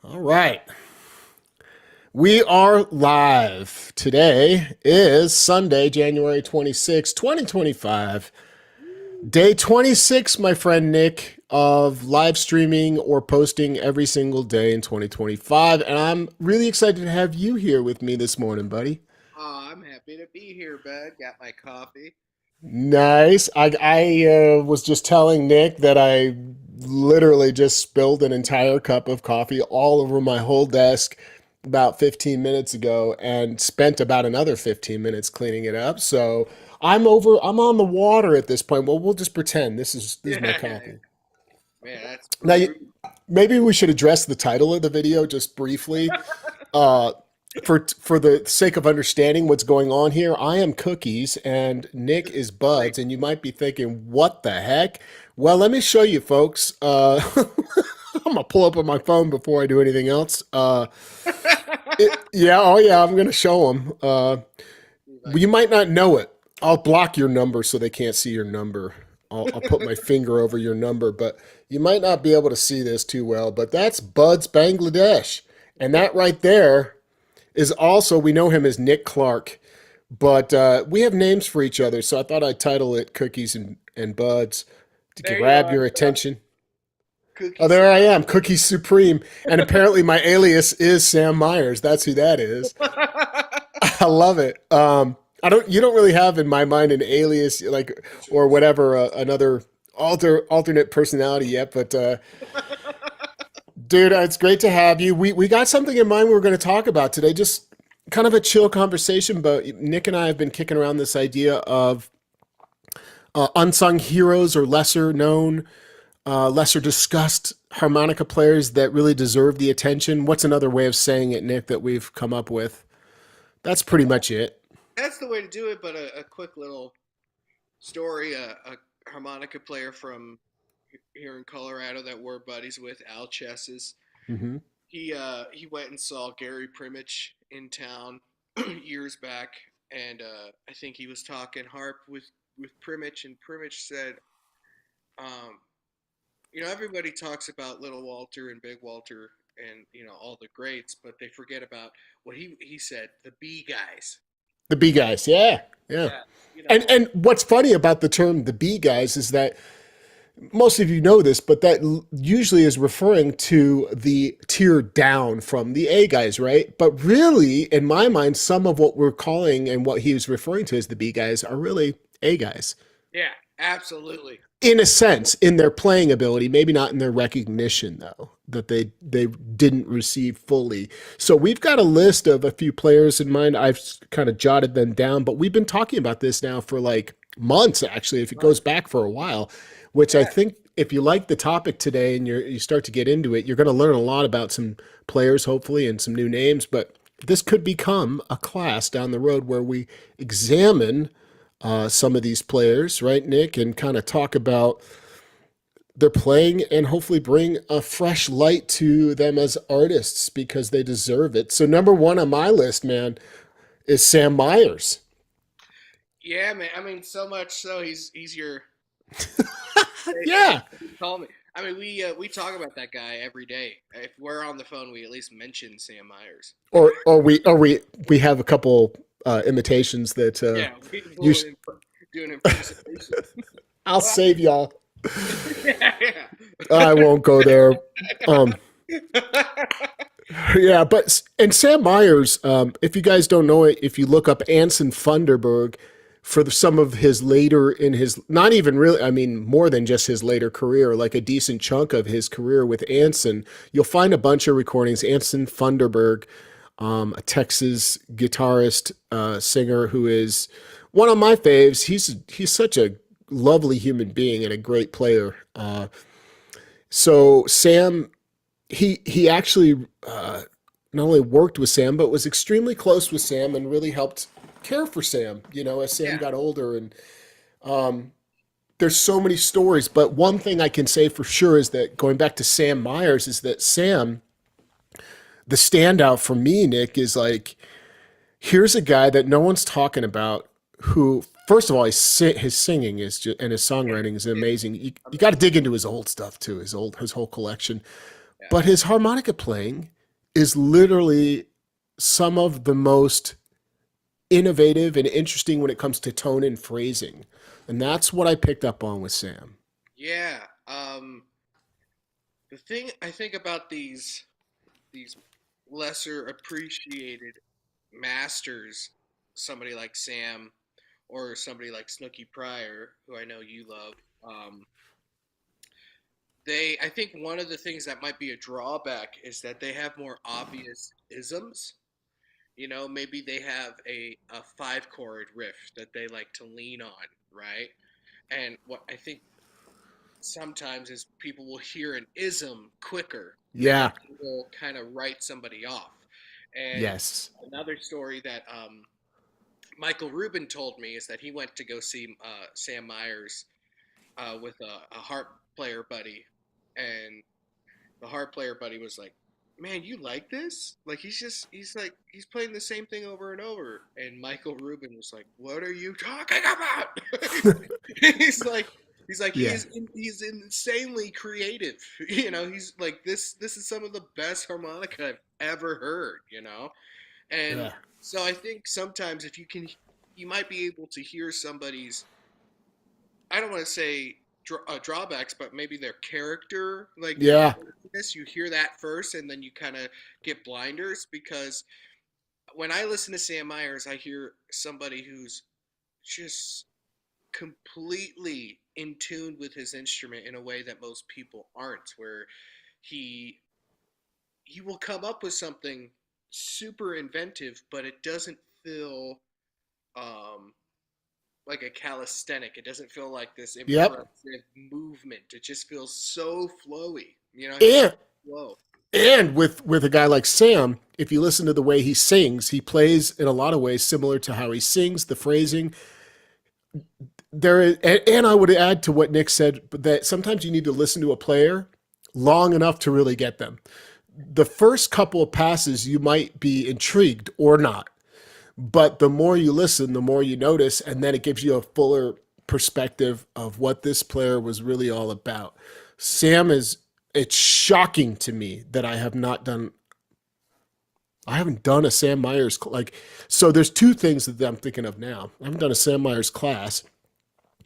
All right. We are live. Today is Sunday, January 26, 2025. Day 26, my friend Nick, of live streaming or posting every single day in 2025. And I'm really excited to have you here with me this morning, buddy. Oh, I'm happy to be here, bud. Got my coffee. Nice. I was just telling Nick that I literally just spilled an entire cup of coffee all over my whole desk about 15 minutes ago and spent about another 15 minutes cleaning it up. So I'm on the water at this point. Well, we'll just pretend this is my Yeah, coffee. man, that's Now, rude. maybe we should address the title of the video just briefly. Uh, for the sake of understanding what's going on here, I am Cookies and Nick is Wait. Buds, and you might be thinking, "What the heck?" Well, let me show you, folks. I'm gonna pull up on my phone before I do anything else. Yeah, oh yeah, I'm gonna show them. See if I You can- might not know it. I'll block your number so they can't see your number. I'll put my finger over your number, but you might not be able to see this too well. But that's Buds Bangladesh, and that right there is also, we know him as Nic Clark, but we have names for each other, so I thought I'd title it Cookies and Buds to There you grab are, your attention. Oh, cookies. there I am, Cookies Supreme, and apparently my alias is Sam Myers. That's who that is. I love it. You don't really have in my mind an alias like or whatever another alternate personality yet, but dude, it's great to have you. We got something in mind we were going to talk about today. Just kind of a chill conversation, but Nick and I have been kicking around this idea of unsung heroes or lesser known, lesser discussed harmonica players that really deserve the attention. What's another way of saying it, Nick, that we've come up with? That's pretty much it. That's the way to do it. But a quick little story: a harmonica player from here in Colorado that we're buddies with, Al Chesses. Hmm. He went and saw Gary Primich in town years back, and I think he was talking harp with Primich, and Primich said, um, everybody talks about Little Walter and Big Walter and all the greats, but they forget about what he said, the B guys. The B guys, yeah, yeah. Yeah, And what's funny about the term the B guys is that most of you know this, but that usually is referring to the tier down from the A guys, right? But really, in my mind, some of what we're calling and what he was referring to as the B guys are really A guys. yeah, absolutely. In a sense, in their playing ability, maybe not in their recognition, though, that they didn't receive fully. So we've got a list of a few players in mind. I've kind of jotted them down, but we've been talking about this now for like months, actually, if it goes back for a while, which I Yeah, think if you like the topic today and you start to get into it, you're going to learn a lot about some players, hopefully, and some new names. But this could become a class down the road where we examine some of these players, right, Nick, and kind of talk about their playing and hopefully bring a fresh light to them as artists because they deserve it. So, number one on my list, man, is Sam Myers. yeah, man. I mean, so much so he's your as Yeah. you call me. I mean, we talk about that guy every day. If we're on the phone, we at least mention Sam Myers. Or we have a couple imitations that Yeah, we you will do an impersonation. I'll save y'all. Yeah, yeah. I won't go there. Um, yeah, but and Sam Myers, if you guys don't know it, if you look up Anson Funderburg for some of his later in his not even really, I mean more than just his later career, like a decent chunk of his career with Anson, you'll find a bunch of recordings. Anson Funderburg, a Texas guitarist, singer who is one of my faves. He's such a lovely human being and a great player. So Sam, he actually not only worked with Sam, but was extremely close with Sam and really helped care for Sam. You know, as Sam Yeah. got older, and there's so many stories. But one thing I can say for sure is that going back to Sam Myers, is that Sam, the standout for me, Nick, is like here's a guy that no one's talking about who. First of all, his singing and his Yeah, songwriting is yeah. amazing. You I got to mean, dig into his old stuff too, his whole collection. Yeah. but his harmonica playing is literally some of the most innovative and interesting when it comes to tone and phrasing. And that's what I picked up on with Sam. Yeah. The thing I think about these lesser appreciated masters, somebody like Sam or somebody like Snooky Pryor, who I know you love, I think one of the things that might be a drawback is that they have more obvious isms. Maybe they have a five chord riff that they like to lean on, right? And what I think sometimes is people will hear an ism quicker and Yeah. they will kind of write somebody off. And Yes. another story that Michael Rubin told me is that he went to go see Sam Myers with a harp player buddy, and the harp player buddy was like, "Man, you like this? Like he's playing the same thing over and over." And Michael Rubin was like, "What are you talking about?" he's like he's like Yeah. he's insanely creative. He's like this is some of the best harmonica I've ever heard. And Yeah. so I think sometimes if you might be able to hear somebody's, I don't want to say drawbacks, but maybe their character, like their Yeah. quirkiness. You hear that first, and then you kind of get blinders because when I listen to Sam Myers, I hear somebody who's just completely in tune with his instrument in a way that most people aren't, where he he will come up with something super inventive, but it doesn't feel um, like a calisthenic. It doesn't feel like this Yep. impressive movement. It just feels so flowy. He has And flow. with a guy like Sam, if you listen to the way he sings, he plays in a lot of ways similar to how he sings, the phrasing. And I would add to what Nick said that sometimes you need to listen to a player long enough to really get them. The first couple of passes, you might be intrigued or not. But the more you listen, the more you notice, and then it gives you a fuller perspective of what this player was really all about. Sam is, it's shocking to me that I haven't done a Sam Myers, so there's two things that I'm thinking of now. I haven't done a Sam Myers class.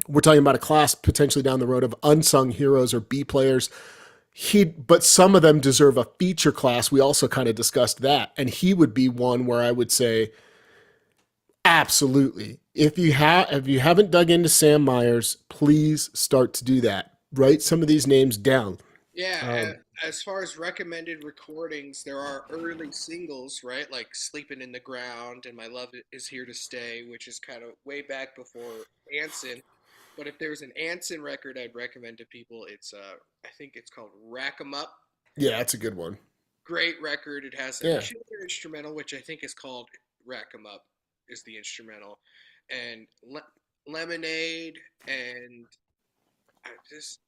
We're talking about a class potentially down the road of unsung heroes or B players. But some of them deserve a feature class. We also kind of discussed that. And he would be one where I would say, absolutely. If you haven't dug into Sam Myers, please start to do that. Write some of these names down. Yeah, Um, as far as recommended recordings, there are early singles, right? Like "Sleeping in the Ground" and "My Love Is Here to Stay," which is kind of way back before Anson. But if there's an Anson record I'd recommend to people, it's I think it's called "Rack 'Em Up." yeah, that's a good one. Great record. It has a Yeah. killer instrumental, which I think is called "Rack 'Em Up," is the instrumental, and "Lemonade" and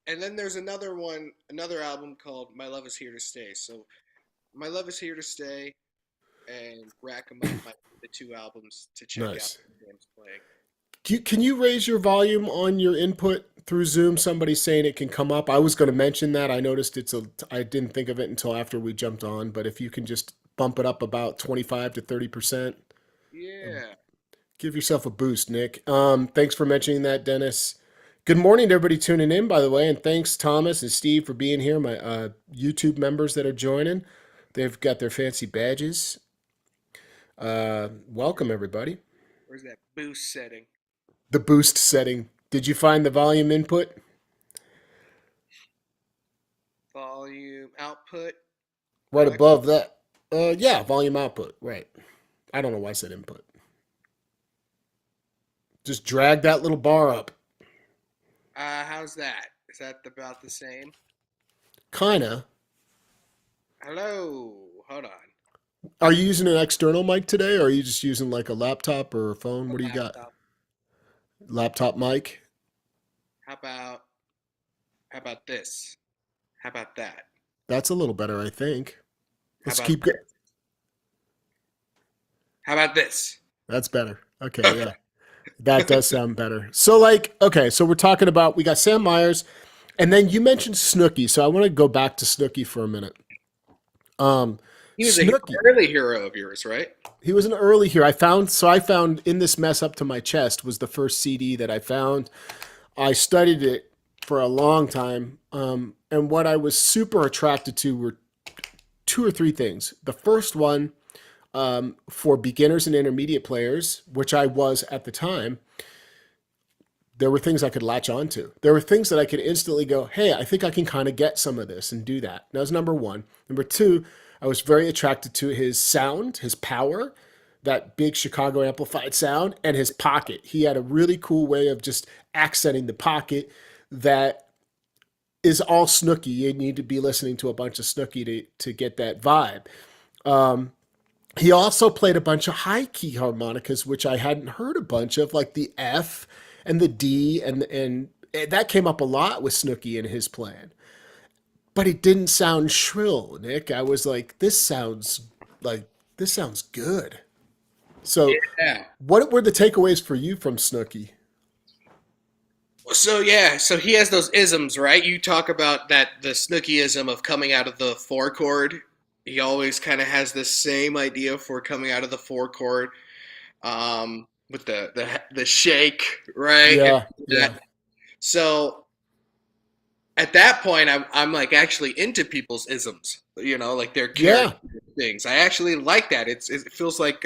and then there's another one, another album called "My Love Is Here to Stay." So "My Love Is Here to Stay" and "Rack 'Em Up" might be the two albums to check out Nice. when Sam's playing. Can you raise your volume on your input through Zoom? Somebody's saying it can come up. I was going to mention that. I noticed I didn't think of it until after we jumped on, but if you can just bump it up about 25 to 30%, Yeah. give yourself a boost, Nick. Thanks for mentioning that, Dennis. Good morning to everybody tuning in, by the way, and thanks Thomas and Steve for being here. My YouTube members that are joining, they've got their fancy badges. Welcome everybody. Where's that boost setting? The boost setting. Did you find the volume input? Volume output. Right Click. above that. Yeah, volume output. Right. I don't know why I said input. Just drag that little bar up. How's that? Is that about the same? Kinda. Hello. Hold on. Are you using an external mic today, or are you just using like a laptop or a phone? A What do you got? laptop. Laptop mic? How about how about this? How about that? That's a little better, I think. How Let's about keep going. how about this? That's better. Okay, yeah. That does sound better. So, like, okay, so we're talking about, we got Sam Myers, and then you mentioned Snooky. So I want to go back to Snooky for a minute. He was an Snooky. early hero of yours, right? He was an early here. I found In This Mess Up to My Chest was the first CD that I found. I studied it for a long time. And what I was super attracted to were two or three things. The first one, for beginners and intermediate players, which I was at the time, there were things I could latch onto. There were things that I could instantly go, hey, I think I can kind of get some of this and do that. That was number one. Number two, I was very attracted to his sound, his power, that big Chicago amplified sound, and his pocket. He had a really cool way of just accenting the pocket that is all Snooky. You need to be listening to a bunch of Snooky to get that vibe. He also played a bunch of high key harmonicas, which I hadn't heard a bunch of, like the F and the D, and that came up a lot with Snooky in his playing. But it didn't sound shrill, Nick. I was like this sounds good. So, Yeah. what were the takeaways for you from Snooky? So yeah, so he has those isms, right? You talk about that the Snookyism of coming out of the four chord. He always kind of has the same idea for coming out of the four chord, with the shake, right? And Yeah, yeah, that. So at that point, I'm like actually into people's isms, like their yeah, character things. I actually like that. It feels like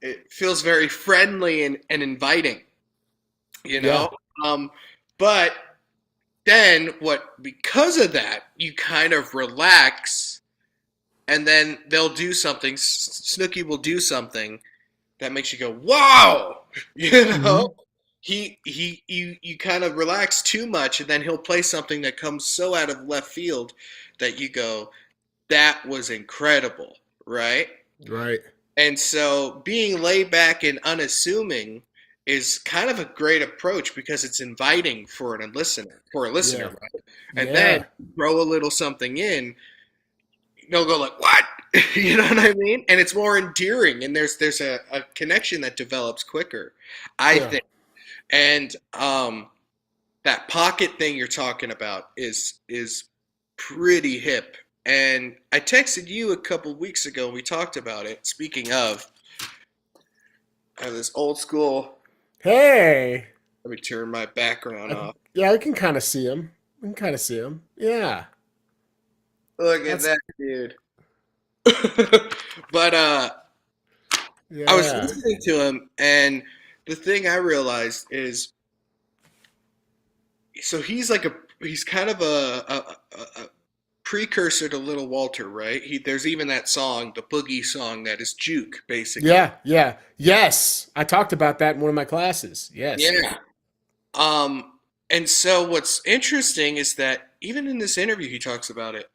it feels very friendly and inviting, you yeah, know. Um, but then what? Because of that, you kind of relax, and then they'll do something. Snooky will do something that makes you go, "Wow!" You hmm know. You kind of relax too much, and then he'll play something that comes so out of left field that you go, "That was incredible!" Right? right, And so being laid back and unassuming is kind of a great approach because it's inviting for a listener, yeah, right? And then yeah, throw a little something in, they'll go like, "What?" You know what I mean? And it's more endearing, and there's a connection that develops quicker, I yeah. think. And that pocket thing you're talking about is pretty hip. And I texted you a couple weeks ago and we talked about it. Speaking of, I have this old school. Hey, Let me turn my background I can, off. yeah, I can kind of see him. I can kind of see him. Yeah, Look at that's that dude. But I was yeah, listening to him, and the thing I realized is, so he's kind of a precursor to Little Walter, right? There's even that song, the boogie song, that is juke, basically. yeah, yeah. Yes, I talked about that in one of my classes. Yes. Yeah. And so what's interesting is that even in this interview, he talks about it.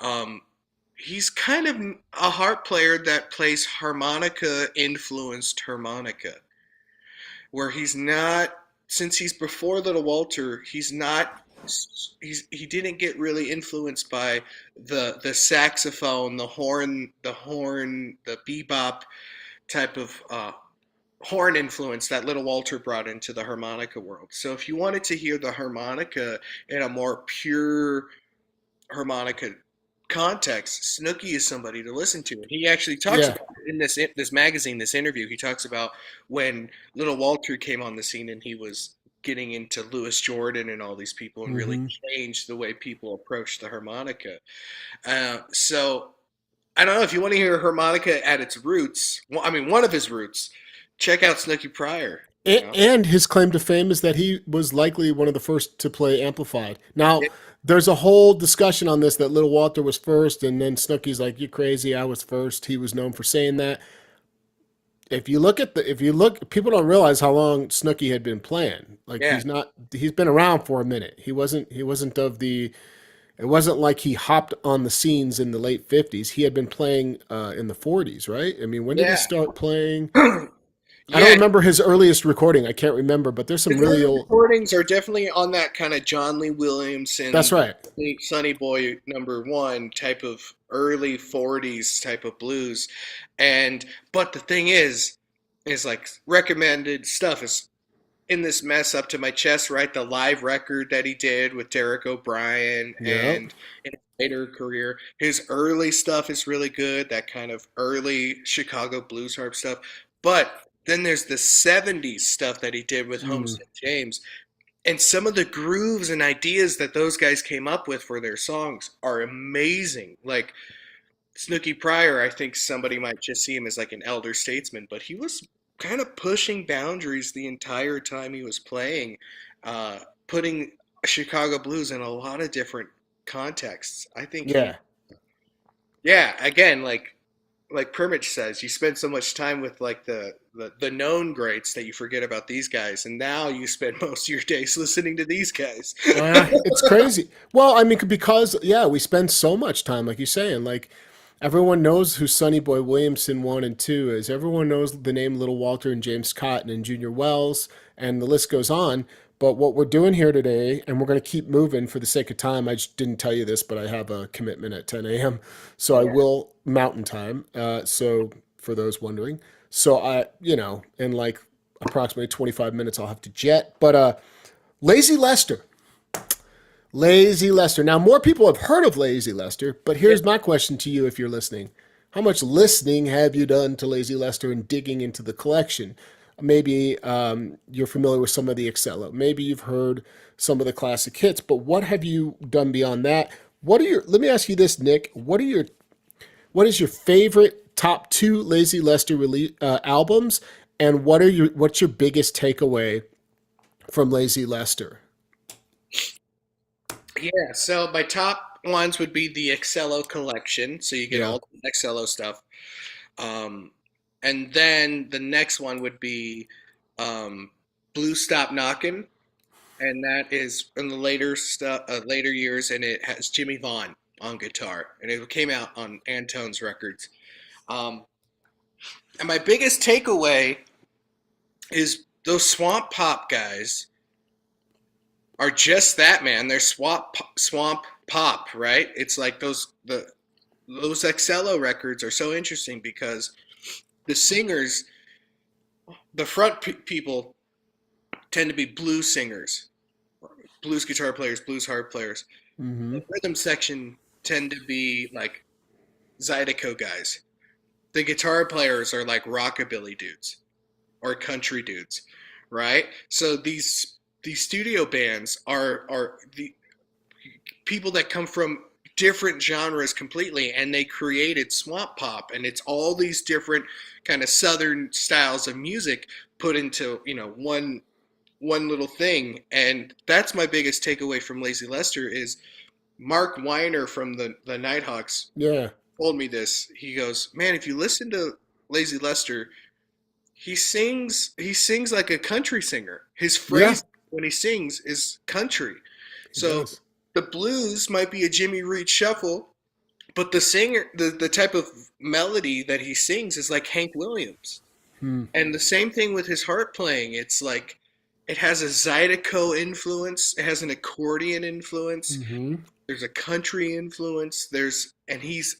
He's kind of a harp player that plays harmonica influenced harmonica, where he's not, since he's before Little Walter, he's not, he didn't get really influenced by the saxophone, the bebop type of horn influence that Little Walter brought into the harmonica world. So if you wanted to hear the harmonica in a more pure harmonica context, Snooky is somebody to listen to. And he actually talks Yeah. about it in this magazine, this interview. He talks about when Little Walter came on the scene and he was getting into Louis Jordan and all these people and really Mm-hmm. changed the way people approach the harmonica. So I don't know if you want to hear harmonica at its roots. Well, I mean, one of his roots. Check out Snooky Pryor. You know. And his claim to fame is that he was likely one of the first to play amplified. Now, Yeah. there's a whole discussion on this that Little Walter was first, and then Snooky's like, "You crazy? I was first." He was known for saying that. If you look, people don't realize how long Snooky had been playing. Like Yeah. he's been around for a minute. He wasn't of the. It wasn't like he hopped on the scenes in the late 50s. He had been playing in the 40s, right? I mean, when did he Yeah. start playing? I don't Yeah. remember his earliest recording. I can't remember, but there's some His really early old. recordings are definitely on that kind of John Lee Williamson, That's right. Sonny Boy number one type of early 40s type of blues. And, but the thing is like recommended stuff is In This Mess Up to My Chest, right? The live record that he did with Derek O'Brien Yeah. and later career. His early stuff is really good, that kind of early Chicago blues harp stuff. But then there's the 70s stuff that he did with Mm, Homestead James. And some of the grooves and ideas that those guys came up with for their songs are amazing. Like Snooky Pryor, I think somebody might just see him as like an elder statesman, but he was kind of pushing boundaries the entire time he was playing, putting Chicago blues in a lot of different contexts. I think he, yeah. yeah, again, like Primmich says, you spend so much time with like the known greats that you forget about these guys, and now you spend most of your days listening to these guys. It's crazy. Well, I mean, because yeah, we spend so much time, like you're saying, like everyone knows who Sonny Boy Williamson one and two is. Everyone knows the name Little Walter and James Cotton and Junior Wells, and the list goes on. But what we're doing here today, and we're going to keep moving for the sake of time. I just didn't tell you this, but I have a commitment at 10 a.m. So I Yeah. will Mountain Time. So for those wondering, so in like approximately 25 minutes, I'll have to jet. But Lazy Lester. Lazy Lester. Now, more people have heard of Lazy Lester, but Yeah. here's my question to you if you're listening. How much listening have you done to Lazy Lester and digging into the collection? Maybe you're familiar with some of the Excello. Maybe you've heard some of the classic hits, but what have you done beyond that? Let me ask you this, Nick. What is your favorite top two Lazy Lester albums? And what's your biggest takeaway from Lazy Lester? Yeah, so my top ones would be the Excello collection, so you get Yeah. all the Excello stuff. Um, and then the next one would be um, Blue Stop Knockin', and that is in the later years, and it has Jimmy Vaughn on guitar, and it came out on Antone's Records. Um, and my biggest takeaway is those Swamp Pop guys are just that, man. They're swamp pop, right? It's like those Excello records are so interesting because the singers, the people tend to be blues singers, blues guitar players, blues harp players. Mm-hmm. The rhythm section tend to be like Zydeco guys. The guitar players are like rockabilly dudes or country dudes, right? So these studio bands are the people that come from different genres completely, and they created swamp pop, and it's all these different kind of southern styles of music put into one little thing. And that's my biggest takeaway from Lazy Lester is Mark Weiner from the Nighthawks Yeah. told me this. He goes, man, if you listen to Lazy Lester, he sings like a country singer. His Yeah. phrase when he sings is country. He So does. the blues might be a Jimmy Reed shuffle, but the type of melody that he sings is like Hank Williams. Hmm. And the same thing with his harp playing. It's like it has a Zydeco influence, it has an accordion influence, Mm-hmm. there's a country influence, and he's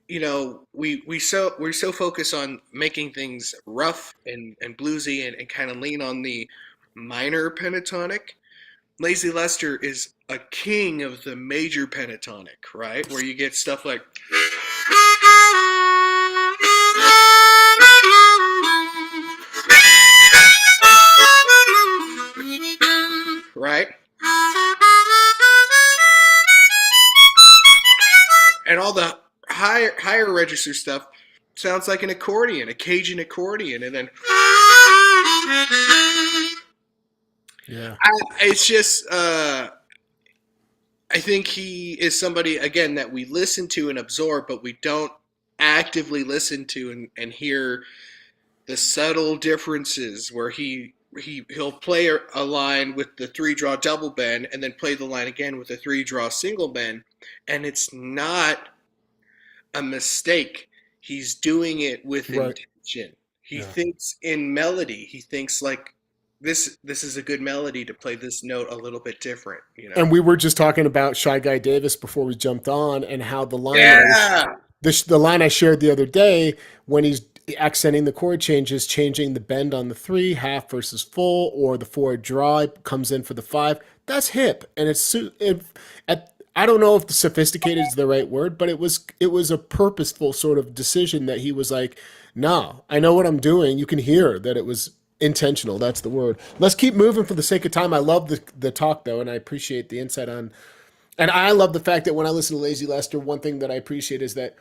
we're so focused on making things rough and bluesy and kind of lean on the minor pentatonic. Lazy Lester is a king of the major pentatonic, right? Where you get stuff like right? And all the higher register stuff sounds like an accordion, a Cajun accordion, and then Yeah. it's just I think he is somebody again that we listen to and absorb, but we don't actively listen to and hear the subtle differences where he'll play a line with the three draw double bend and then play the line again with the three draw single bend, and it's not a mistake. He's doing it with Right. intention. He Yeah. thinks in melody. He thinks like this is a good melody to play this note a little bit different, you And know. we were just talking about Shy Guy Davis before we jumped on, and how Yeah. the line I shared the other day when he's accenting the chord changes, changing the bend on the three, half versus full, or the four draw comes in for the five. That's hip, and at I don't know if the sophisticated is the right word, but it was a purposeful sort of decision that he was like, no, I know what I'm doing. You can hear that it was intentional. That's the word. Let's keep moving for the sake of time. I love the talk though, and I appreciate the insight on. And I love the fact that when I listen to Lazy Lester, one thing that I appreciate is that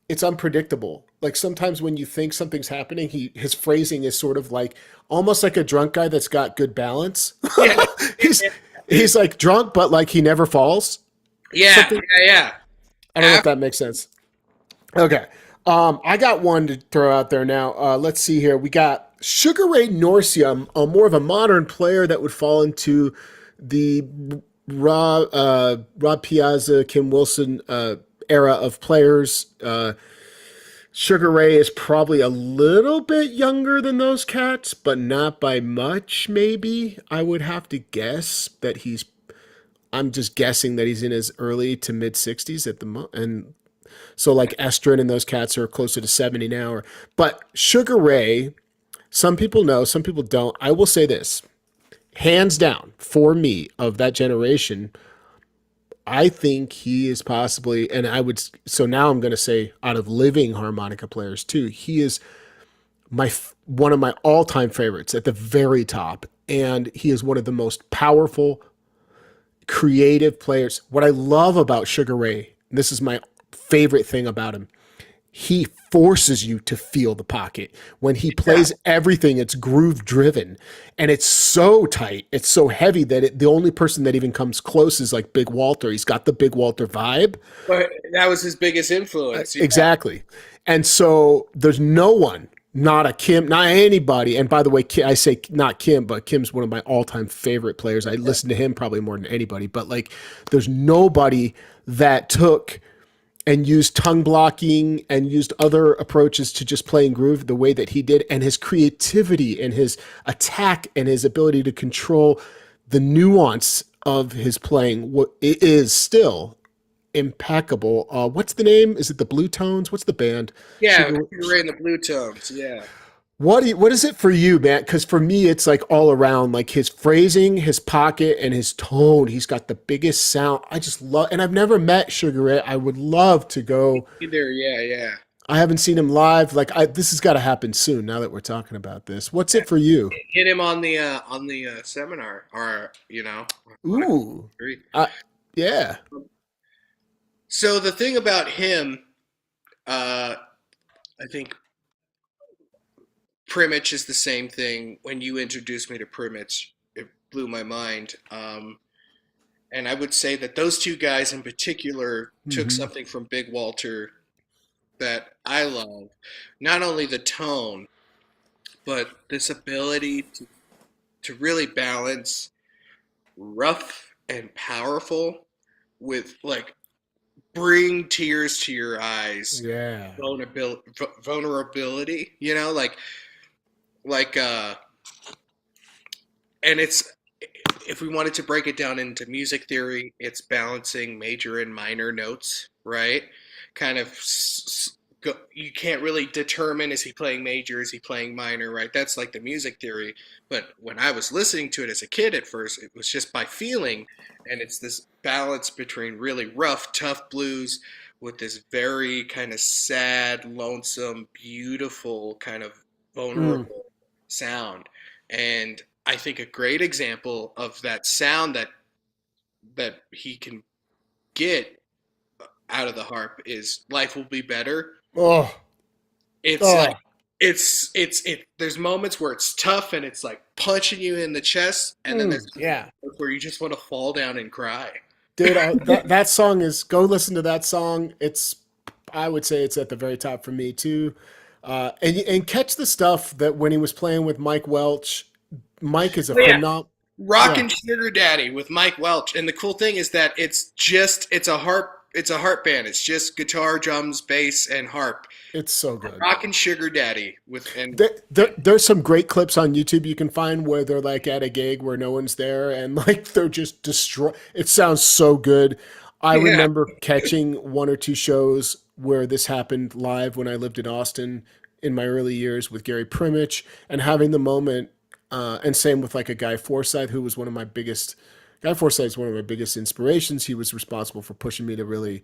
it's unpredictable. Like sometimes when you think something's happening, his phrasing is sort of like almost like a drunk guy that's got good balance. Yeah, he's he's like drunk, but like he never falls. yeah, Something yeah. I don't know if that makes sense. Okay. I got one to throw out there now. Let's see here. We got Sugar Ray Norcia, more of a modern player that would fall into the Rob Piazza, Kim Wilson era of players. Sugar Ray is probably a little bit younger than those cats, but not by much, maybe. I would have to guess that I'm just guessing that he's in his early to mid 60s at the moment. And so like Estrin and those cats are closer to 70 now. But Sugar Ray, some people know, some people don't. I will say this, hands down, for me of that generation, I think he is possibly, and I would, so now I'm going to say out of living harmonica players too, he is one of my all-time favorites at the very top. And he is one of the most powerful, creative players. What I love about Sugar Ray, this is my favorite thing about him, he forces you to feel the pocket. When he plays everything, it's groove driven and it's so tight. It's so heavy that the only person that even comes close is like Big Walter. He's got the Big Walter vibe. But that was his biggest influence. Exactly. And so there's no one, not a Kim, not anybody. And by the way, I say not Kim, but Kim's one of my all-time favorite players. I listen to him probably more than anybody, but like there's nobody that took and used tongue blocking and used other approaches to just playing groove the way that he did. And his creativity and his attack and his ability to control the nuance of his playing it is still impeccable. What's the name? Is it the Blue Tones? What's the band? Yeah, Sugar, Sugar Ray and the Blue Tones. Yeah. what is it for you, man? Because for me, it's like all around, like his phrasing, his pocket, and his tone. He's got the biggest sound. I just love, and I've never met Sugar Ray. I would love to go. Either, yeah, yeah. I haven't seen him live. Like this has got to happen soon. Now that we're talking about this, what's it for you? Hit him on the seminar, or on a Ooh, retreat. yeah, So the thing about him, I think Primich is the same thing. When you introduced me to Primich, it blew my mind. And I would say that those two guys in particular took hmm something from Big Walter that I love. Not only the tone, but this ability to really balance rough and powerful with like bring tears to your eyes yeah. vulnerability, like and it's, if we wanted to break it down into music theory, it's balancing major and minor notes, right? Kind of you can't really determine, is he playing major, is he playing minor, right? That's like the music theory. But when I was listening to it as a kid at first, it was just by feeling, and it's this balance between really rough, tough blues with this very kind of sad, lonesome, beautiful, kind of Mm. vulnerable sound. And I think a great example of that sound that he can get out of the harp is "Life Will Be Better." Oh, It's like oh, there's moments where it's tough and it's like punching you in the chest, and then there's yeah. moments where you just want to fall down and cry. Dude, that song is, go listen to that song. It's, I would say it's at the very top for me too. And catch the stuff that when he was playing with Mike Welch. Mike is a Oh yeah, yeah. Rockin' Sugar Daddy with Mike Welch. And the cool thing is that it's a harp band. It's just guitar, drums, bass, and harp. It's so good. Rockin' Sugar Daddy with and There's some great clips on YouTube you can find where they're like at a gig where no one's there and like they're just destroy. It sounds so good. I yeah. remember catching one or two shows where this happened live when I lived in Austin in my early years with Gary Primich and having the moment. And same with like a Guy Forsyth, who was one of my biggest Guy Forsyth is one of my biggest inspirations. He was responsible for pushing me to really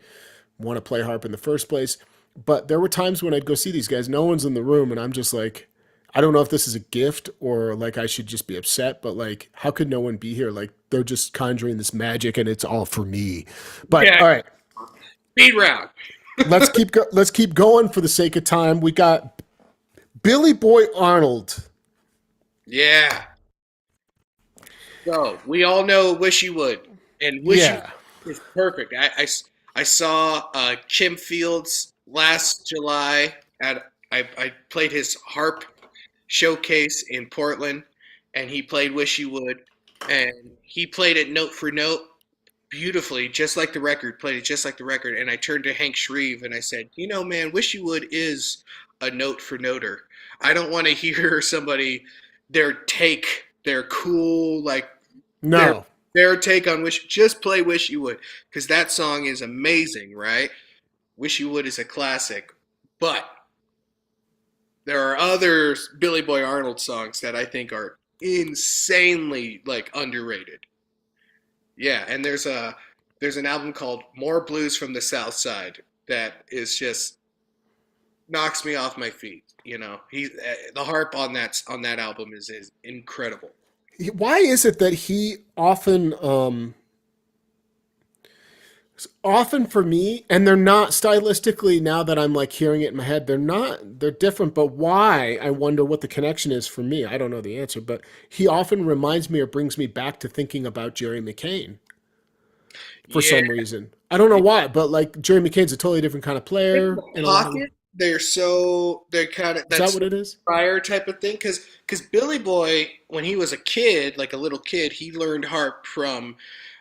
want to play harp in the first place. But there were times when I'd go see these guys, no one's in the room, and I'm just like, I don't know if this is a gift or like I should just be upset, but like, how could no one be here? Like, they're just conjuring this magic and it's all for me. But Yeah. all right, Speed round. let's keep going for the sake of time. We got Billy Boy Arnold. Yeah. So we all know Wish You Would, and Wish You Yeah. Would is perfect. I saw Kim Fields last July I played his harp showcase in Portland, and he played Wish You Would, and he played it note for note beautifully, just like the record, played it just like the record. And I turned to Hank Shreve and I said, you know, man, Wish You Would is a note for noter. I don't want to hear somebody their cool, like their No. their take on Wish. Just play Wish You Would, because that song is amazing, right? Wish You Would is a classic, but there are other Billy Boy Arnold songs that I think are insanely like underrated. Yeah, and there's an album called More Blues from the South Side that is just knocks me off my feet. You know, the harp on that album is incredible. Why is it that he often for me, and they're not stylistically, now that I'm like hearing it in my head, they're different, but why? I wonder what the connection is for me. I don't know the answer, but he often reminds me or brings me back to thinking about Jerry McCain for Yeah, some reason. I don't know why, but like Jerry McCain's a totally different kind of in player the in a lot of. pocket, they're kind of Is that that's what it is? prior type of thing because Billy Boy, when he was a kid, like a little kid, he learned harp from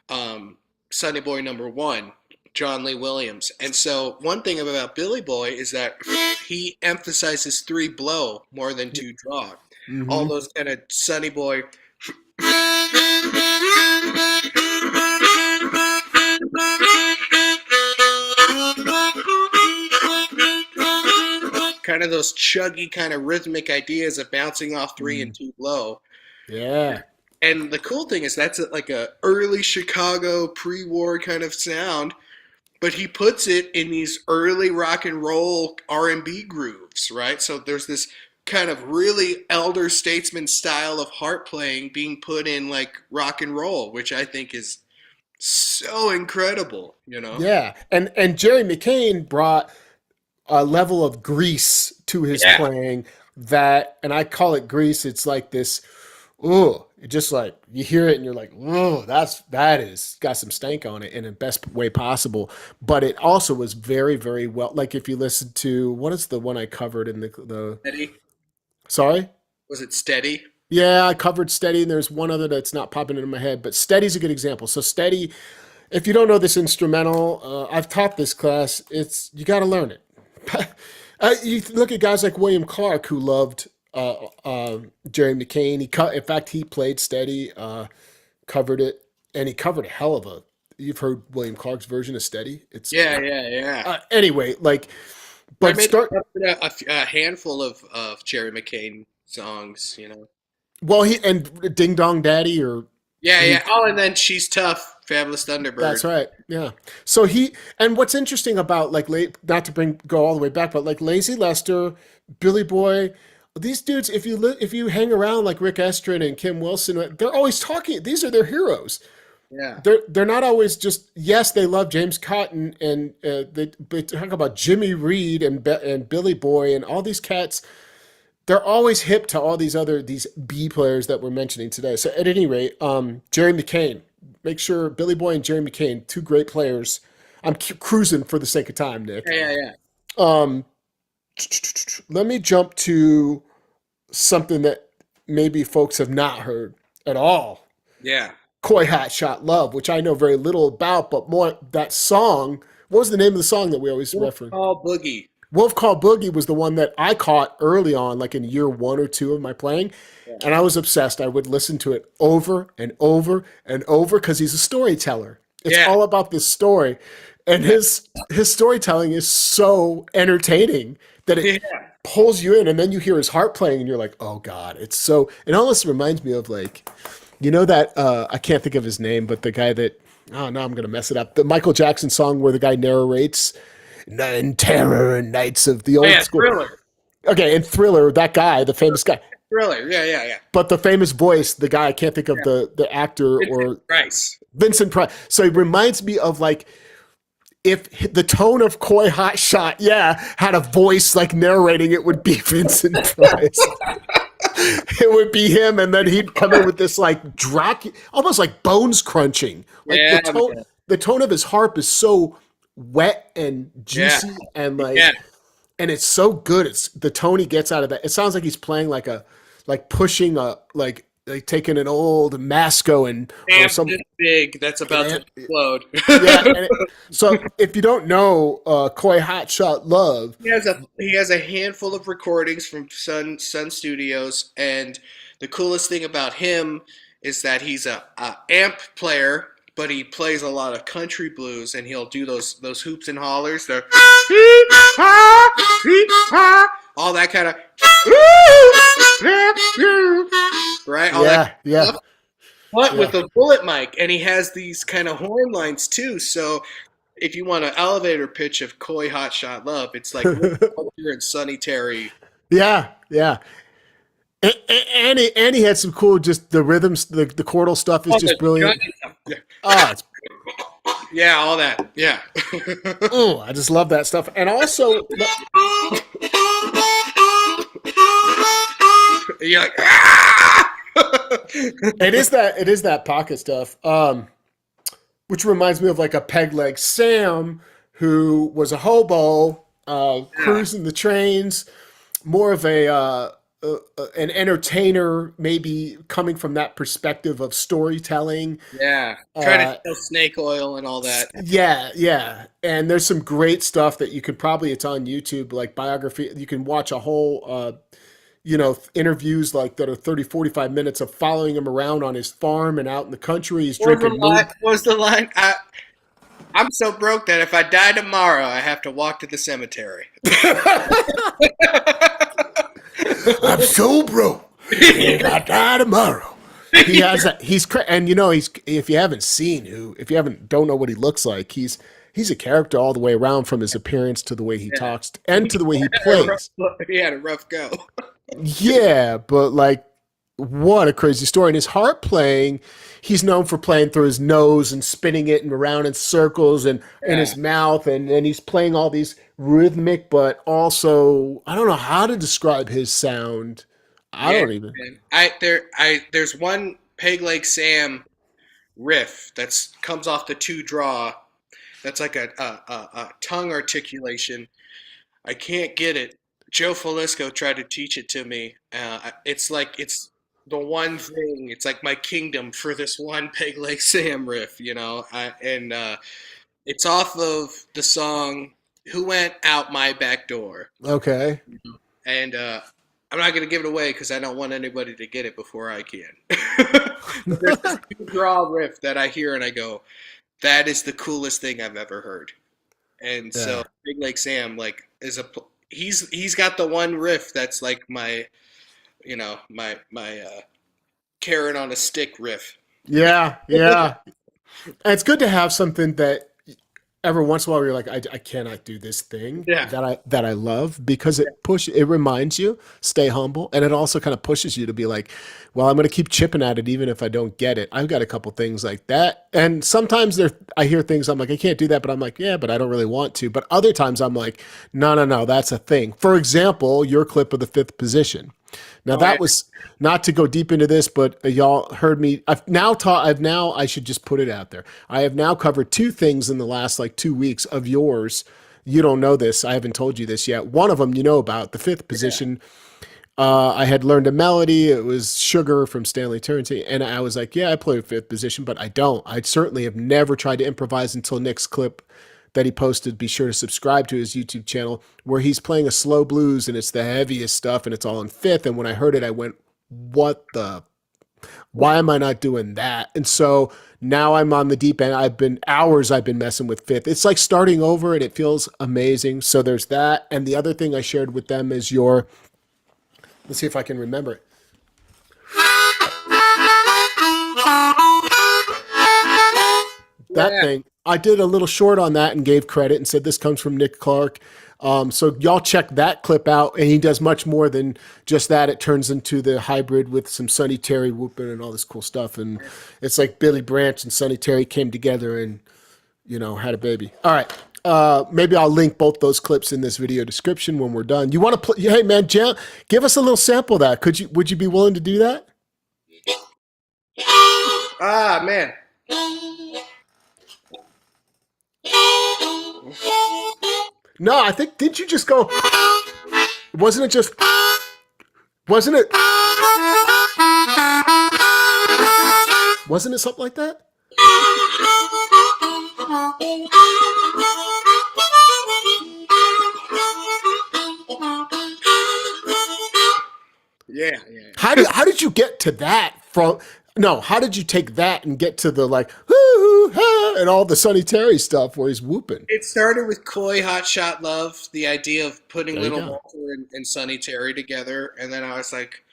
um, Sonny Boy number one, John Lee Williams. And so one thing about Billy Boy is that he emphasizes three blow more than two draw. All Mm-hmm. those kind of Sonny Boy kind of those chuggy kind of rhythmic ideas of bouncing off three and two blow. Yeah. And the cool thing is like a early Chicago pre-war kind of sound, but he puts it in these early rock and roll R&B grooves, right? So there's this kind of really elder statesman style of harp playing being put in like rock and roll, which I think is so incredible, you know? Yeah. And Jerry McCain brought a level of grease to his Yeah. playing that, and I call it grease. It's like this, oh, it just like you hear it and you're like, oh, that is got some stank on it in the best way possible. But it also was very, very well. Like if you listen to what is the one I covered in the Steady? sorry. Was it Steady? Yeah, I covered Steady, and there's one other that's not popping into my head, but Steady's a good example. So Steady, if you don't know this instrumental, I've taught this class. It's you got to learn it. You look at guys like William Clark who loved Jerry McCain. In fact, he played Steady, covered it, and he covered a hell of a. You've heard William Clark's version of Steady. It's Yeah, yeah, yeah. anyway, like, I but made start. a handful of Jerry McCain songs, you know. Well, he and Ding Dong Daddy or Yeah, he yeah. Oh, and then She's Tough, Fabulous That's Thunderbird. right. Yeah. So and what's interesting about like not to go all the way back, but like Lazy Lester, Billy Boy, these dudes, if you hang around like Rick Estrin and Kim Wilson, they're always talking. These are their heroes. Yeah. They're not always just yes, they love James Cotton and they talk about Jimmy Reed and Billy Boy and all these cats. They're always hip to all these B players that we're mentioning today. So at any rate, Jerry McCain, make sure Billy Boy and Jerry McCain, two great players. I'm cruising for the sake of time, Nick. Yeah, yeah, yeah. Um, let me jump to something that maybe folks have not heard at all. Yeah. Coy Hotshot Love, which I know very little about, but more that song. What was the name of the song that we always Wolf reference? Call Boogie. Wolf Call Boogie was the one that I caught early on, like in year one or two of my playing. Yeah. And I was obsessed. I would listen to it over and over and over because he's a storyteller. It's Yeah. all about this story. And his storytelling is so entertaining that it Yeah. pulls you in. And then you hear his harp playing and you're like, oh God, it almost reminds me of like You know that I can't think of his name, but the guy that oh no, I'm gonna mess it up. The Michael Jackson song where the guy narrates "In Terror and Nights" of the Oh old yeah, school. Thriller. Okay, and Thriller, that guy, the famous guy, Thriller. Yeah, yeah, yeah. but the famous voice, the guy I can't think of Yeah. the actor Vincent or Price. Vincent Price. So it reminds me of like if the tone of Coy Hotshot, yeah, had a voice like narrating, it would be Vincent Price. It would be him, and then he'd come in with this like almost like bones crunching. Like Yeah, man. the tone of his harp is so wet and Yeah, juicy, and like, yeah. and it's so good. It's the tone he gets out of that. It sounds like he's playing like pushing a like taking an old Masco and or Amp some this big that's about to and explode. yeah. So if you don't know Coy Hotshot Love, He has a handful of recordings from Sun Studios, and the coolest thing about him is that he's a amp player, but he plays a lot of country blues, and he'll do those hoops and hollers, the all that kind of right, all that kind yeah, of yeah, stuff. But yeah. with a bullet mic, and he has these kind of horn lines too. So if you want an elevator pitch of Coy Hotshot Love, it's like you're in Sunny Terry. Yeah, yeah. And he had some cool, just the rhythms, the chordal stuff is Oh, just brilliant. yeah, Oh, it's yeah, all that. Yeah. oh, I just love that stuff. And also, You're like, ah! it is that pocket stuff. Which reminds me of like a Peg Leg Sam who was a hobo, Yeah, cruising the trains, more of an entertainer, maybe coming from that perspective of storytelling. yeah. Trying to Uh, sell snake oil and all that. Yeah, yeah. And there's some great stuff that you could probably, it's on YouTube, like biography. You can watch a whole, interviews like that are 30, 45 minutes of following him around on his farm and out in the country. He's What was the drinking line? moon. What was the line? I'm so broke that if I die tomorrow, I have to walk to the cemetery. I'm so broke. If I die tomorrow. He has that. And he's, if you haven't seen if you haven't, don't know what he looks like, he's a character all the way around from his appearance to the way he Yeah. talks and to the way he a rough, plays. he had a rough go. Yeah, but like, what a crazy story. And his harp playing, he's known for playing through his nose and spinning it and around in circles and in Yeah. his mouth. And he's playing all these rhythmic, but also, I don't know how to describe his sound. I Yeah, don't even. man. There's one Peg Leg Sam riff that's comes off the two draw. That's like a tongue articulation. I can't get it. Joe Falisco tried to teach it to me. It's like it's the one thing. It's like my kingdom for this one Peg Leg Sam riff, and it's off of the song "Who Went Out My Back Door," Okay. and I'm not gonna give it away because I don't want anybody to get it before I can. But there's this two draw riff that I hear and I go, "That is the coolest thing I've ever heard." And so Yeah. Big Lake Sam he's got the one riff that's like my carrot on a stick riff. Yeah. Yeah. And it's good to have something that every once in a while you're like, I cannot do this thing Yeah. that I love because it reminds you, stay humble, and it also kind of pushes you to be like, well, I'm going to keep chipping at it even if I don't get it. I've got a couple things like that, and sometimes I hear things I'm like, I can't do that, but I'm like, yeah, but I don't really want to. But other times I'm like, no, no, no, that's a thing. For example, your clip of the fifth position. Now Oh yeah. that was not to go deep into this, but y'all heard me. I should just put it out there. I have now covered two things in the last like 2 weeks of yours. You don't know this. I haven't told you this yet. One of them you know about, the fifth position. I had learned a melody. It was Sugar from Stanley Turrentine. And I was like, yeah, I play fifth position, but I don't. I certainly have never tried to improvise until Nick's clip that he posted. Be sure to subscribe to his YouTube channel where he's playing a slow blues and it's the heaviest stuff and it's all in fifth. And when I heard it, I went, what the, why am I not doing that? And so now I'm on the deep end. I've been messing with fifth. It's like starting over and it feels amazing. So there's that. And the other thing I shared with them is let's see if I can remember it. That Yeah. thing. I did a little short on that and gave credit and said this comes from Nic Clark. So y'all check that clip out, and he does much more than just that. It turns into the hybrid with some Sonny Terry whooping and all this cool stuff, and it's like Billy Branch and Sonny Terry came together and had a baby. All right. Maybe I'll link both those clips in this video description when we're done. You want to play? Hey man, Jam, give us a little sample of that. Would you be willing to do that? Ah, man. No, I think didn't you just go? Wasn't it just? Wasn't it? Wasn't it something like that? Yeah, yeah. How did you get to that from? No, how did you take that and get to the like hoo ha and all the Sonny Terry stuff where he's whooping? It started with Coy Hotshot Love, the idea of putting There you Little go. Walter and Sonny Terry together, and then I was like,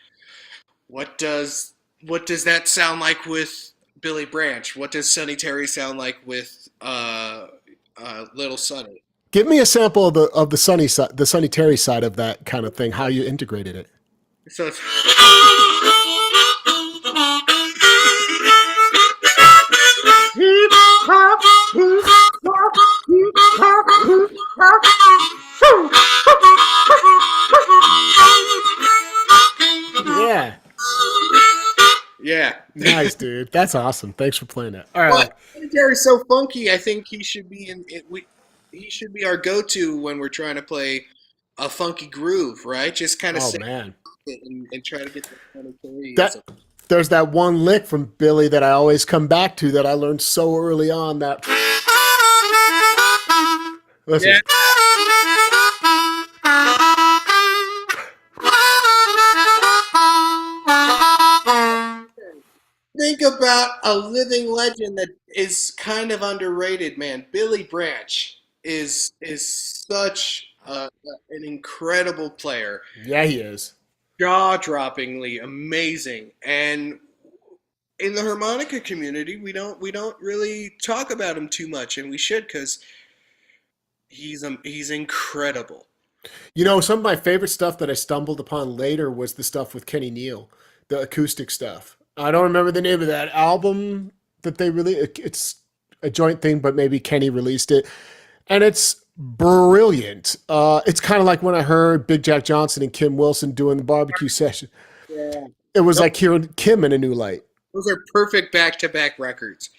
what does that sound like with Billy Branch? What does Sonny Terry sound like with Little Sonny? Give me a sample of the Sonny side, the Sonny Terry side of that kind of thing. How you integrated it. So it's Yeah, yeah. nice, dude. That's awesome. Thanks for playing that. All right. But Sonny Terry's so funky. I think he should be in it. He should be our go-to when we're trying to play a funky groove, right? Just kind of Oh sit man, and try to get the Sonny Terry. that there's that one lick from Billy that I always come back to that I learned so early on. That listen. Yeah. Think about a living legend that is kind of underrated, man. Billy Branch is such an incredible player, Yeah, he is. jaw-droppingly amazing, and in the harmonica community, we don't really talk about him too much, and we should because he's incredible. Some of my favorite stuff that I stumbled upon later was the stuff with Kenny Neal, the acoustic stuff. I don't remember the name of that album that they really. It's a joint thing, but maybe Kenny released it, and it's brilliant. It's kind of like when I heard Big Jack Johnson and Kim Wilson doing the barbecue session. Yeah, It was like hearing Kim in a new light. those are perfect back-to-back records.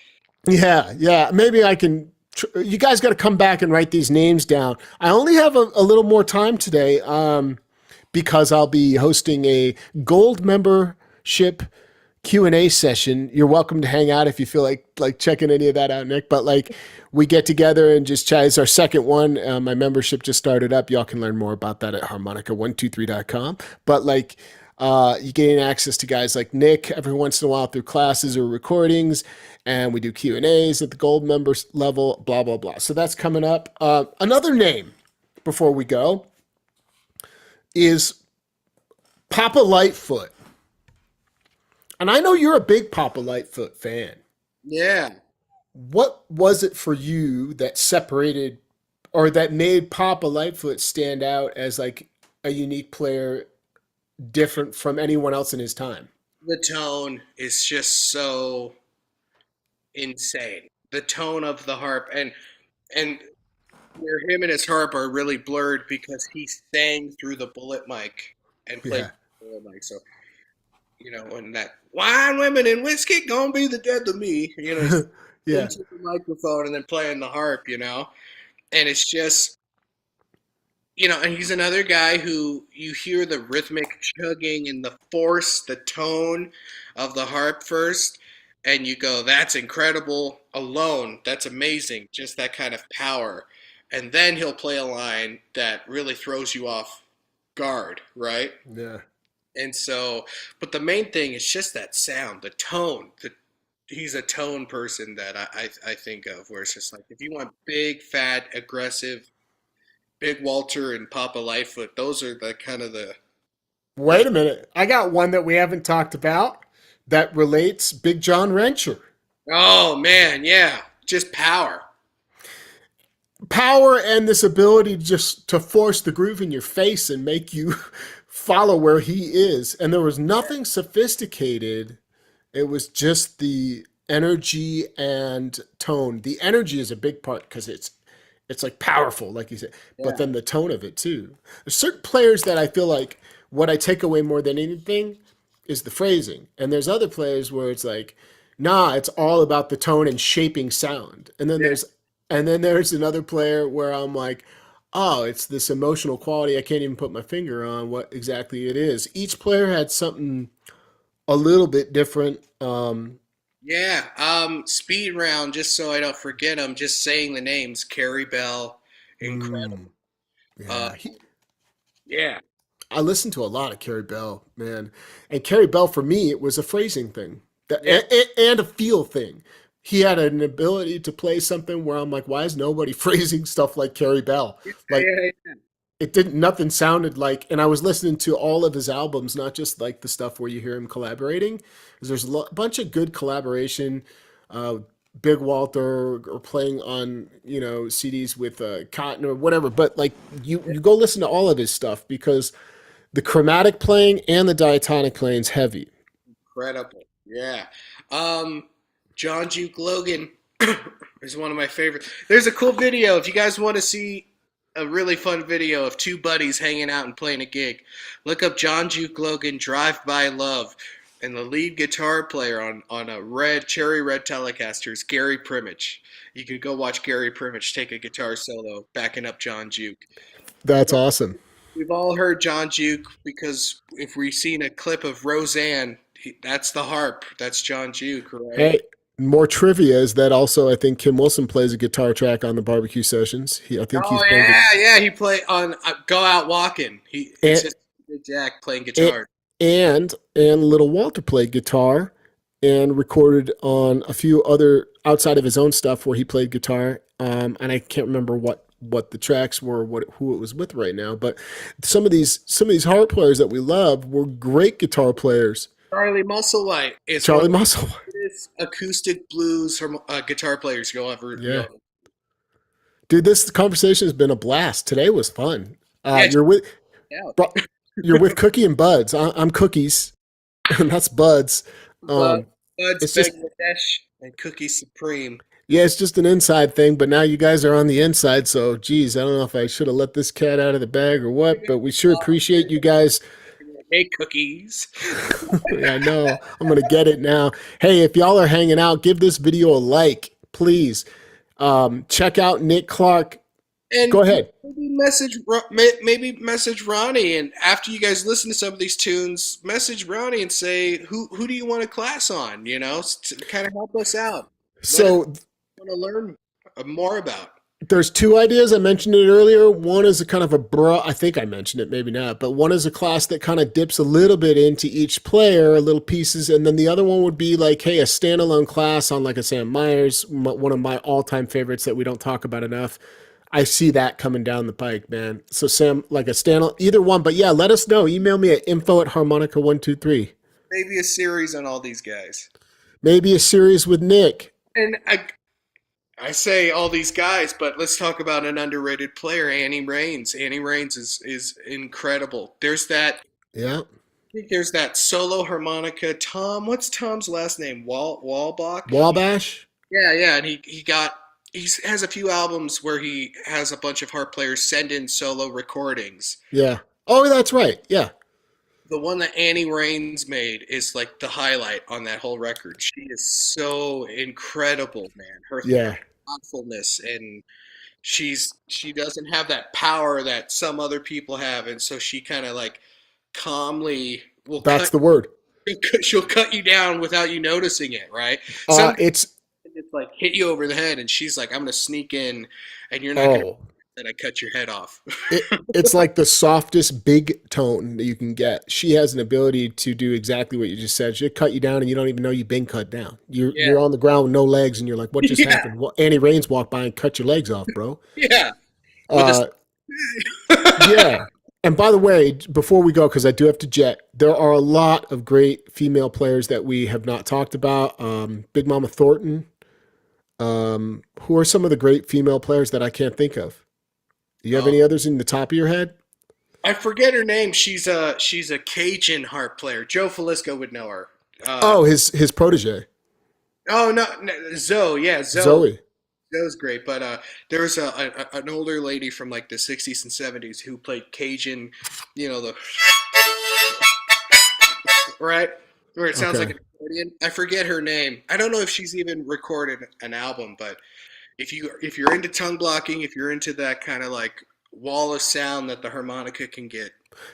Yeah, yeah. Maybe I can. You guys got to come back and write these names down. I only have a little more time today because I'll be hosting a gold membership Q&A session. You're welcome to hang out if you feel like checking any of that out, Nick. But like we get together and just chat. It's our second one. My membership just started up. Y'all can learn more about that at harmonica123.com. But like you gain access to guys like Nick every once in a while through classes or recordings, and we do Q&As at the gold members level, blah, blah, blah. So that's coming up. Another name before we go is Papa Lightfoot. And I know you're a big Papa Lightfoot fan. Yeah. What was it for you that separated or that made Papa Lightfoot stand out as like a unique player different from anyone else in his time? The tone is just so insane. The tone of the harp and where him and his harp are really blurred because he sang through the bullet mic and played Yeah. the bullet mic. So when that wine, women, and whiskey gonna be the death of me. He's Yeah. into the microphone and then playing the harp. And it's just and he's another guy who you hear the rhythmic chugging and the force, the tone of the harp first, and you go, that's incredible alone. That's amazing. Just that kind of power. And then he'll play a line that really throws you off guard, right? Yeah. And so, but the main thing is just that sound, the tone. He's a tone person that I think of, where it's just like, if you want big, fat, aggressive, Big Walter and Papa Lightfoot, those are the kind of the Wait a minute. I got one that we haven't talked about. that relates, Big John Wrencher. Oh man, yeah, just power. Power and this ability just to force the groove in your face and make you follow where he is. And there was nothing sophisticated. It was just the energy and tone. The energy is a big part because it's like powerful, like you said, but Yeah, then the tone of it too. There's certain players that I feel like what I take away more than anything is the phrasing. And there's other players where it's like, nah, it's all about the tone and shaping sound. yeah, And then there's another player where I'm like, oh, it's this emotional quality I can't even put my finger on what exactly it is. Each player had something a little bit different. yeah. Speed round, just so I don't forget them. Just saying the names: Carrie Bell, incredible. Mm, Uh, yeah, yeah, I listened to a lot of Carrie Bell, man. And Carrie Bell, for me, it was a phrasing thing yeah, and a feel thing. He had an ability to play something where I'm like, why is nobody phrasing stuff like Carrie Bell? yeah, Like, yeah. it didn't, nothing sounded like, and I was listening to all of his albums, not just like the stuff where you hear him collaborating, because there's a bunch of good collaboration. Uh, Big Walter or playing on CDs with Cotton or whatever, but like you go listen to all of his stuff because the chromatic playing and the diatonic playing is heavy. Incredible. Yeah. Um, John Duke Logan is one of my favorites. There's a cool video if you guys want to see a really fun video of two buddies hanging out and playing a gig. Look up John Duke Logan Drive By Love, and the lead guitar player on a cherry red Telecaster is Gary Primich. You can go watch Gary Primich take a guitar solo backing up John Duke. That's awesome. We've all heard John Duke because if we've seen a clip of Roseanne, that's the harp. That's John Duke, right? Hey, more trivia is that also I think Kim Wilson plays a guitar track on the barbecue sessions. I think he's Oh playing yeah, yeah. He played on Go Out Walking. It's and just Big Jack playing and guitar. and Little Walter played guitar and recorded on a few other outside of his own stuff where he played guitar. And I can't remember what the tracks were, who it was with right now. But some of these harp players that we love were great guitar players. Charlie Musselwhite is one Charlie of Muscle, the greatest acoustic blues guitar players you'll ever yeah, know. dude, this conversation has been a blast. Today was fun. Yeah, check You're with it out. bro- you're with Cookie and Buds. I'm Cookies, and that's Buds. Bud, Um, Bud's it's just Bangladesh and Cookie Supreme. Yeah, it's just an inside thing, but now you guys are on the inside, so geez, I don't know if I should have let this cat out of the bag or what, but we sure appreciate you guys. Hey, cookies. I know. I'm gonna get it now. Hey, if y'all are hanging out, give this video a like, please. Check out Nic Clark. Go And ahead. maybe message Ronnie, and after you guys listen to some of these tunes, message Ronnie and say who do you want a class on? To kind of help us out. Let us So want to learn more about. there's two ideas. I mentioned it earlier. One is a kind of a broad, I think I mentioned it, maybe not, but one is a class that kind of dips a little bit into each player, little pieces. And then the other one would be like, hey, a standalone class on like a Sam Myers, one of my all time favorites that we don't talk about enough. I see that coming down the pike, man. So Sam, like a standalone, either one, but yeah, let us know. Email me at info@harmonica123. Maybe a series on all these guys. Maybe a series with Nick. And I say all these guys, but let's talk about an underrated player, Annie Raines. Annie Raines is incredible. Yeah. I think there's that solo harmonica. What's Tom's last name? Walbach. Wabash. Yeah, yeah, and he has a few albums where he has a bunch of harp players send in solo recordings. Yeah. Oh, that's right. Yeah. The one that Annie Raines made is like the highlight on that whole record. She is so incredible, man. Her Yeah. thoughtfulness, and she doesn't have that power that some other people have, and so she kind of like calmly will That's cut the word. she'll cut you down without you noticing it, right? Some It's it's like hit you over the head, and she's like, I'm gonna sneak in, and you're not gonna oh, that I cut your head off. it's like the softest big tone that you can get. She has an ability to do exactly what you just said. She'll cut you down, and you don't even know you've been cut down. You're Yeah, you're on the ground with no legs, and you're like, "What just yeah, happened?" Well, Annie Raines walked by and cut your legs off, bro. yeah. With Uh, yeah. And by the way, before we go, because I do have to jet, there are a lot of great female players that we have not talked about. Big Mama Thornton. Who are some of the great female players that I can't think of? Do you have Oh, any others in the top of your head? I forget her name. She's a Cajun harp player. Joe Falisco would know her. Uh, Oh, his protege, oh no, no, Zoe. Yeah, Zoe. Zoe. Zoe's great. But there was an older lady from like the '60s and '70s who played Cajun. You know the right where it sounds like Okay. an accordion. I forget her name. I don't know if she's even recorded an album, but if you're into tongue blocking, if you're into that kind of like wall of sound that the harmonica can get.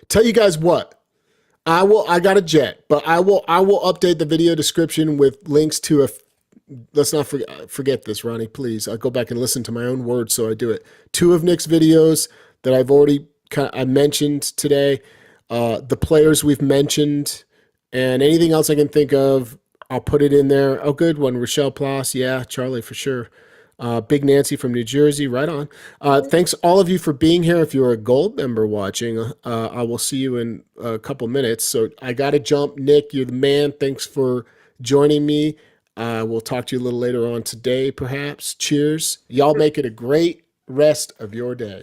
Tell you guys what. I got a jet, but I will update the video description with links to a. Let's not forget this, Ronnie. Please, I'll go back and listen to my own words, so I do it. Two of Nick's videos that I've already I mentioned today, the players we've mentioned, and anything else I can think of, I'll put it in there. Oh, good one, Rochelle Plas. Yeah, Charlie for sure. Big Nancy from New Jersey, right on. Thanks all of you for being here. If you're a gold member watching, I will see you in a couple minutes. So I got to jump. Nick, you're the man. Thanks for joining me. We'll talk to you a little later on today, perhaps. Cheers. Y'all make it a great rest of your day.